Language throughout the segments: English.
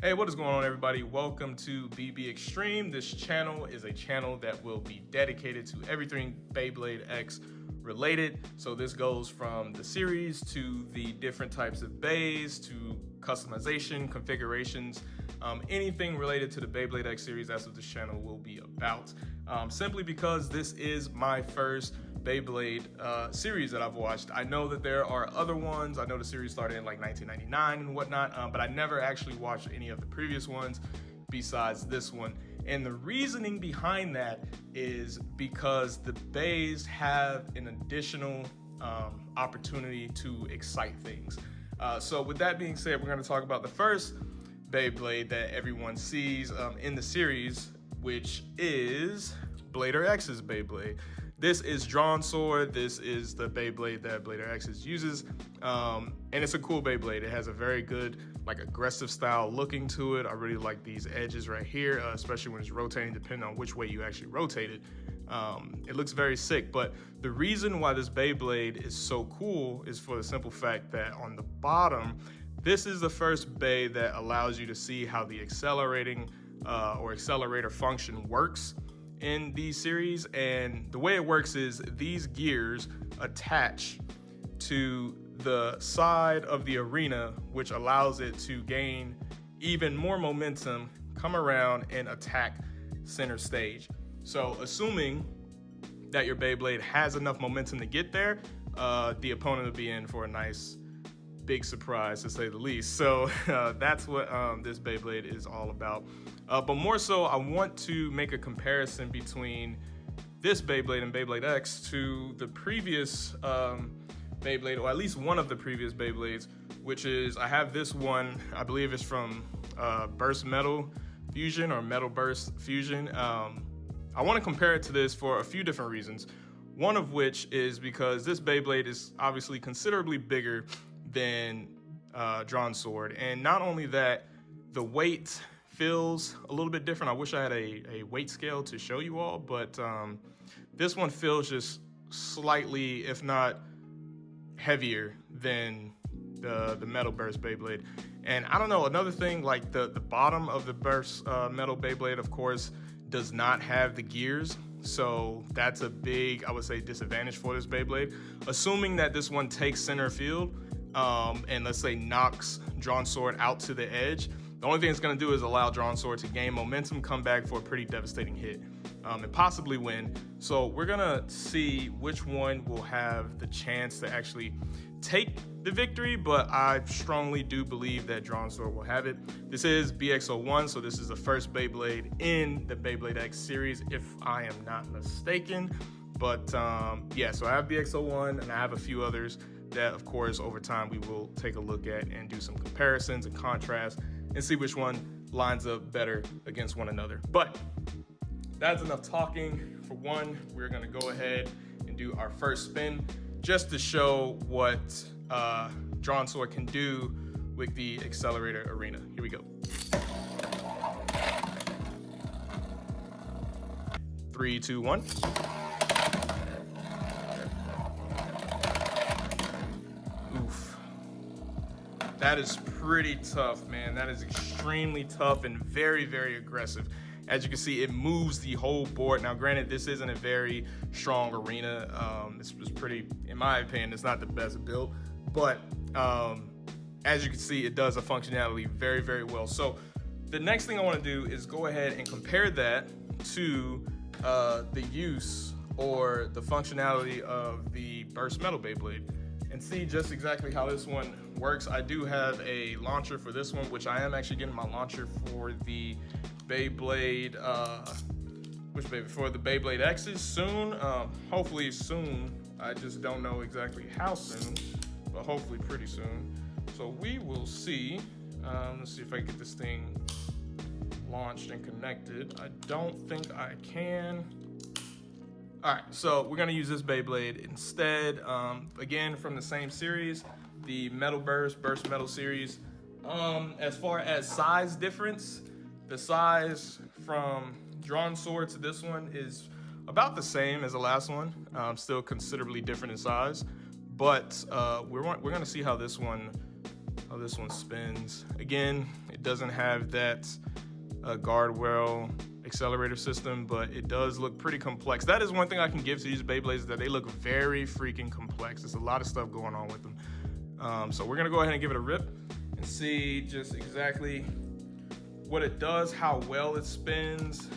Hey, what is going on, everybody? Welcome to BBxTreme. This channel is a channel that will be dedicated to everything BeyBlade X related. So this goes from the series to the different types of bays to customization, configurations, anything related to the BeyBlade X series. That's what this channel will be about. Simply because this is my first BeyBlade series that I've watched. I know that there are other ones. I know the series started in like 1999 and whatnot, but I never actually watched any of the previous ones besides this one. And the reasoning behind that is because the bays have an additional opportunity to excite things. So with that being said, we're going to talk about the first BeyBlade that everyone sees in the series, which is Blader X's BeyBlade. This is Dransword. This is the BeyBlade that Blader X uses, and it's a cool BeyBlade. It has a very good, like, aggressive style looking to it. I really like these edges right here, especially when it's rotating, depending on which way you actually rotate it. It looks very sick, but the reason why this BeyBlade is so cool is for the simple fact that on the bottom, this is the first Bey that allows you to see how the accelerating or accelerator function works in these series. And the way it works is these gears attach to the side of the arena, which allows it to gain even more momentum, come around and attack center stage. So assuming that your BeyBlade has enough momentum to get there, the opponent will be in for a nice big surprise, to say the least. So that's what this BeyBlade is all about. But more so, I want to make a comparison between this BeyBlade and BeyBlade X to the previous BeyBlade, or at least one of the previous BeyBlades, which is, I have this one, I believe it's from Burst Metal Fusion or Metal Burst Fusion. I want to compare it to this for a few different reasons. One of which is because this BeyBlade is obviously considerably bigger than Dransword, and not only that, the weight feels a little bit different. I wish I had a weight scale to show you all, but this one feels just slightly, if not heavier than the Metal Burst BeyBlade. And I don't know, another thing, like the bottom of the Burst Metal BeyBlade, of course, does not have the gears. So that's a big, I would say, disadvantage for this BeyBlade. Assuming that this one takes center field and let's say knocks Dransword out to the edge, the only thing it's going to do is allow Dransword to gain momentum, come back for a pretty devastating hit, and possibly win. So we're going to see which one will have the chance to actually take the victory, but I strongly do believe that Dransword will have it. This is BX-01, so this is the first BeyBlade in the BeyBlade X series, if I am not mistaken. But yeah, so I have BX-01 and I have a few others that, of course, over time we will take a look at and do some comparisons and contrasts and see which one lines up better against one another. But that's enough talking. For one, we're gonna go ahead and do our first spin just to show what Dransword can do with the Accelerator Arena. Here we go. 3, 2, 1. Oof. That is pretty tough, man. That is extremely tough and very, very aggressive. As you can see, it moves the whole board. Now, granted, this isn't a very strong arena. This was pretty, in my opinion, it's not the best built, but as you can see, it does a functionality very, very well. So the next thing I want to do is go ahead and compare that to the use or the functionality of the Burst Metal BeyBlade and see just exactly how this one works. I do have a launcher for this one, which I am actually getting my launcher for the BeyBlade, for the BeyBlade X's soon. Hopefully soon. I just don't know exactly how soon, but hopefully pretty soon. So we will see. Let's see if I can get this thing launched and connected. I don't think I can. All right, so we're gonna use this BeyBlade instead. Again, from the same series, the Metal Burst Metal series. As far as size difference, the size from Dransword to this one is about the same as the last one. Still considerably different in size, but we're gonna see how this one spins. Again, it doesn't have that guardrail accelerator system, but it does look pretty complex. That is one thing I can give to these Beyblades, is that they look very freaking complex. There's a lot of stuff going on with them. So we're gonna go ahead and give it a rip and see just exactly what it does, how well it spins,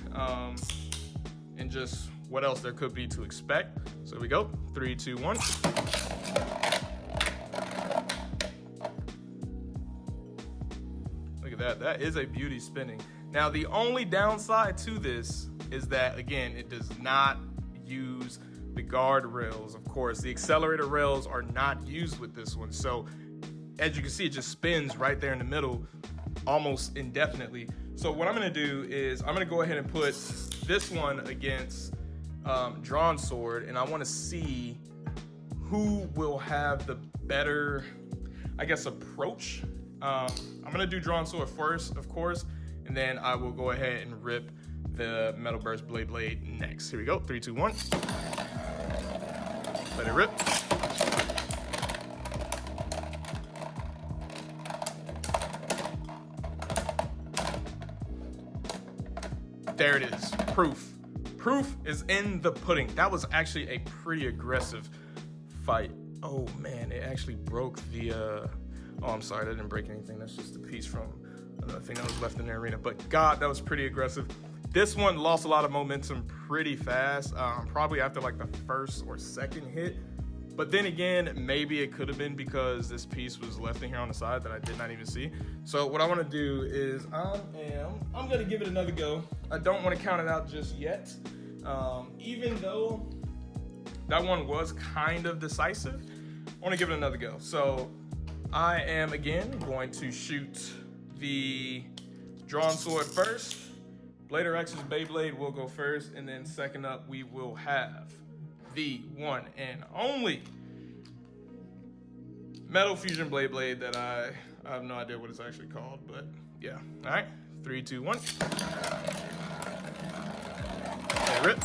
and just what else there could be to expect. So here we go, 3, 2, 1. Look at that, that is a beauty spinning. Now, the only downside to this is that, again, it does not use the guard rails. Of course, the accelerator rails are not used with this one. So as you can see, it just spins right there in the middle, almost indefinitely. So what I'm gonna do is I'm gonna go ahead and put this one against Dransword, and I wanna see who will have the better, I guess, approach. I'm gonna do Dransword first, of course, and then I will go ahead and rip the Metal Burst BeyBlade next. Here we go, 3, 2, 1. Let it rip. There it is, proof. Proof is in the pudding. That was actually a pretty aggressive fight. Oh man, it actually broke the, oh, I'm sorry, that didn't break anything. That's just a piece from another thing that was left in the arena. But God, that was pretty aggressive. This one lost a lot of momentum pretty fast, probably after like the first or second hit. But then again, maybe it could have been because this piece was left in here on the side that I did not even see. So what I want to do is I'm gonna give it another go. I don't want to count it out just yet. Even though that one was kind of decisive, I want to give it another go. So I am again going to shoot the Dransword first. Blader X's Beyblade will go first, and then second up we will have the one and only Metal Fusion Beyblade that I have no idea what it's actually called, but yeah. All right, 3, 2, 1. Okay, rip.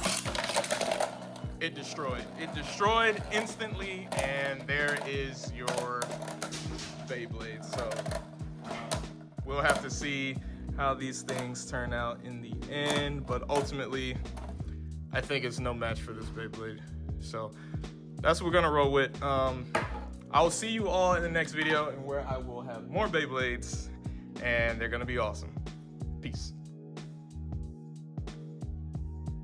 It destroyed. It destroyed instantly, and there is your Beyblade. So we'll have to see how these things turn out in the end, but ultimately I think it's no match for this Beyblade. So that's what we're gonna roll with. I will see you all in the next video, and where I will have more Beyblades, and they're gonna be awesome. Peace.